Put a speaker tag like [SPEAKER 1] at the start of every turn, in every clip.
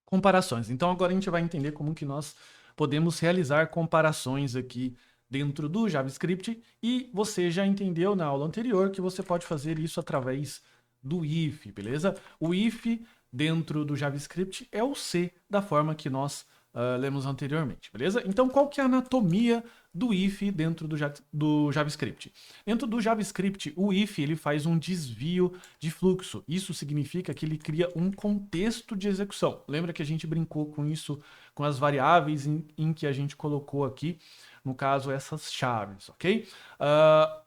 [SPEAKER 1] comparações. Então agora a gente vai entender como que nós podemos realizar comparações aqui dentro do JavaScript, e você já entendeu na aula anterior que você pode fazer isso através do if, beleza? O if dentro do JavaScript é o C da forma que nós lemos anteriormente, beleza? Então qual que é a anatomia do if dentro do JavaScript? Dentro do JavaScript, o if ele faz um desvio de fluxo. Isso significa que ele cria um contexto de execução. Lembra que a gente brincou com isso, com as variáveis em que a gente colocou aqui, no caso, essas chaves, ok?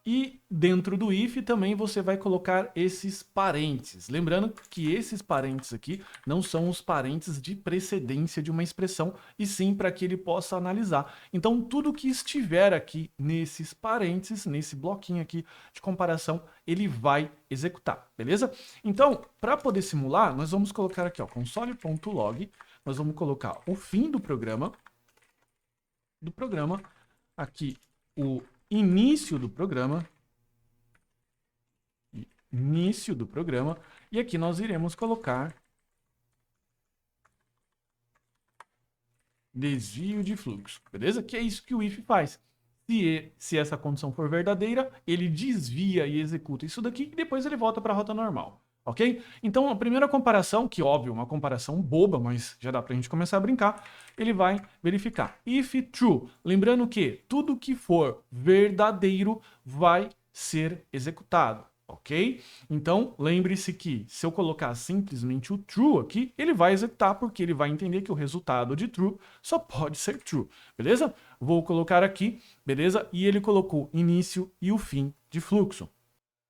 [SPEAKER 1] E dentro do if também você vai colocar esses parênteses. Lembrando que esses parênteses aqui não são os parênteses de precedência de uma expressão, e sim para que ele possa analisar. Então, tudo que estiver aqui nesses parênteses, nesse bloquinho aqui de comparação, ele vai executar, beleza? Então, para poder simular, nós vamos colocar aqui, ó, console.log, nós vamos colocar o fim do programa, aqui o início do programa, e aqui nós iremos colocar desvio de fluxo, beleza? Que é isso que o if faz. Se essa condição for verdadeira, ele desvia e executa isso daqui, e depois ele volta para a rota normal, ok? Então, a primeira comparação, que óbvio, uma comparação boba, mas já dá para a gente começar a brincar, ele vai verificar if true. Lembrando que tudo que for verdadeiro vai ser executado, ok? Então, lembre-se que se eu colocar simplesmente o true aqui, ele vai executar, porque ele vai entender que o resultado de true só pode ser true, beleza? Vou colocar aqui, beleza? E ele colocou início e o fim de fluxo.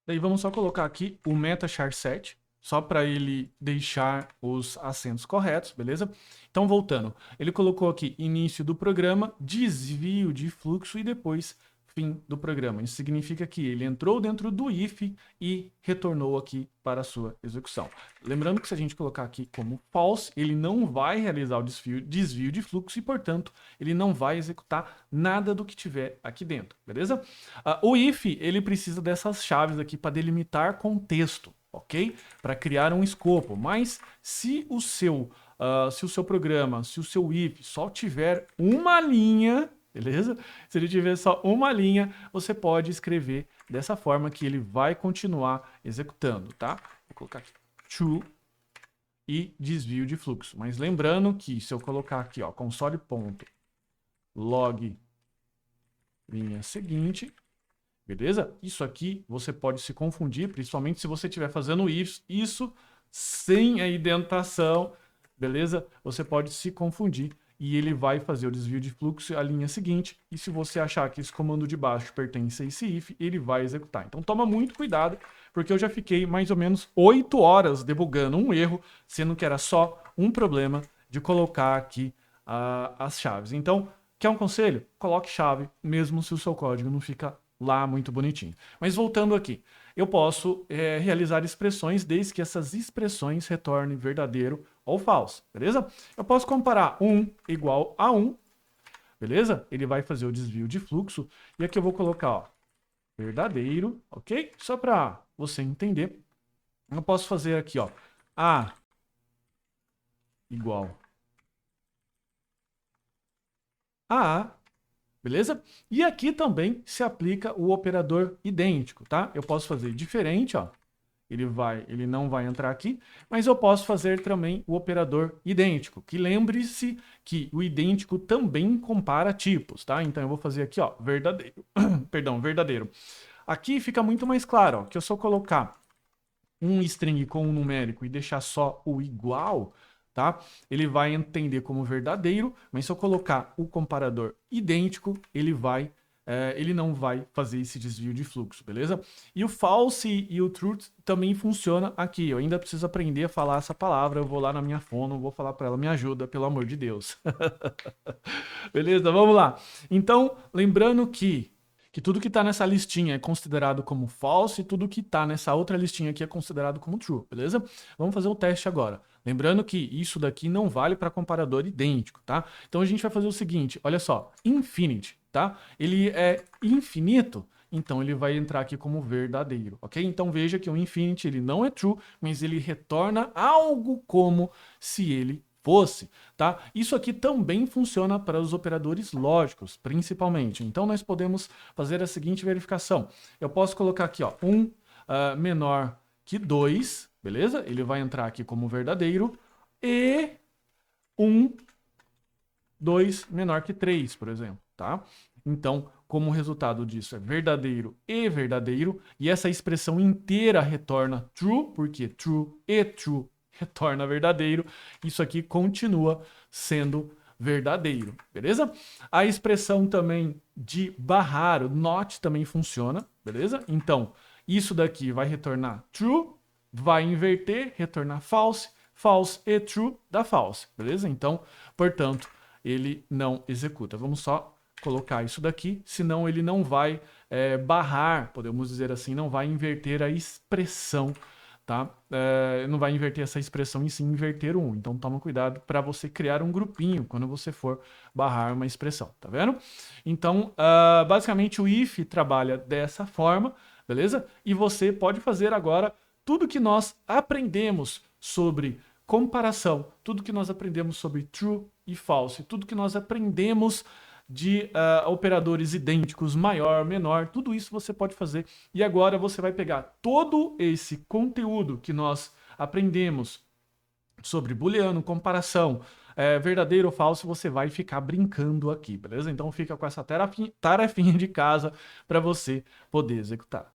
[SPEAKER 1] Daí vamos só colocar aqui o meta char set, só para ele deixar os acentos corretos, beleza? Então, voltando, ele colocou aqui início do programa, desvio de fluxo e depois fim do programa. Isso significa que ele entrou dentro do if e retornou aqui para a sua execução. Lembrando que se a gente colocar aqui como false, ele não vai realizar o desvio de fluxo e, portanto, ele não vai executar nada do que tiver aqui dentro, beleza? O if, ele precisa dessas chaves aqui para delimitar contexto, ok? Para criar um escopo, mas se o seu programa, se o seu if só tiver uma linha, beleza? Se ele tiver só uma linha, você pode escrever dessa forma que ele vai continuar executando, tá? Vou colocar aqui true e desvio de fluxo. Mas lembrando que se eu colocar aqui, ó, console.log linha seguinte, beleza? Isso aqui você pode se confundir, principalmente se você estiver fazendo isso sem a indentação, beleza? Você pode se confundir e ele vai fazer o desvio de fluxo a linha seguinte, e se você achar que esse comando de baixo pertence a esse if, ele vai executar. Então toma muito cuidado, porque eu já fiquei mais ou menos 8 horas debugando um erro, sendo que era só um problema de colocar aqui as chaves. Então, quer um conselho? Coloque chave, mesmo se o seu código não fica lá muito bonitinho. Mas voltando aqui, eu posso realizar expressões desde que essas expressões retornem verdadeiro ou falso, beleza? Eu posso comparar 1 igual a 1, beleza? Ele vai fazer o desvio de fluxo, e aqui eu vou colocar, ó, verdadeiro, ok? Só para você entender. Eu posso fazer aqui, ó, A igual a A, beleza? E aqui também se aplica o operador idêntico, tá? Eu posso fazer diferente, ó. Ele não vai entrar aqui, mas eu posso fazer também o operador idêntico, que lembre-se que o idêntico também compara tipos, tá? Então eu vou fazer aqui, ó, verdadeiro. Perdão, verdadeiro. Aqui fica muito mais claro, ó, que eu só colocar um string com um numérico e deixar só o igual, tá? Ele vai entender como verdadeiro, mas se eu colocar o comparador idêntico, ele não vai fazer esse desvio de fluxo, beleza? E o false e o true também funciona aqui. Eu ainda preciso aprender a falar essa palavra. Eu vou lá na minha fono, vou falar para ela, me ajuda, pelo amor de Deus. Beleza? Vamos lá. Então, lembrando que tudo que está nessa listinha é considerado como false e tudo que está nessa outra listinha aqui é considerado como true, beleza? Vamos fazer o teste agora. Lembrando que isso daqui não vale para comparador idêntico, tá? Então a gente vai fazer o seguinte, olha só, infinite, tá? Ele é infinito, então ele vai entrar aqui como verdadeiro, ok? Então veja que o infinite ele não é true, mas ele retorna algo como se ele fosse, tá? Isso aqui também funciona para os operadores lógicos, principalmente. Então, nós podemos fazer a seguinte verificação. Eu posso colocar aqui, ó, 1 menor que 2, beleza? Ele vai entrar aqui como verdadeiro. E 2 menor que 3, por exemplo, tá? Então, como resultado disso é verdadeiro, e essa expressão inteira retorna true, porque true e true retorna verdadeiro, isso aqui continua sendo verdadeiro, beleza? A expressão também de barrar, o not também funciona, beleza? Então, isso daqui vai retornar true, vai inverter, retornar false, false e true dá false, beleza? Então, portanto, ele não executa. Vamos só colocar isso daqui, senão ele não vai barrar, podemos dizer assim, não vai inverter a expressão, tá? Não vai inverter essa expressão e sim inverter o 1. Então toma cuidado para você criar um grupinho quando você for barrar uma expressão, tá vendo? Então, basicamente o if trabalha dessa forma, beleza? E você pode fazer agora tudo que nós aprendemos sobre comparação, tudo que nós aprendemos sobre true e false, tudo que nós aprendemos de operadores idênticos, maior, menor, tudo isso você pode fazer. E agora você vai pegar todo esse conteúdo que nós aprendemos sobre booleano, comparação, verdadeiro ou falso, você vai ficar brincando aqui, beleza? Então fica com essa tarefinha de casa para você poder executar.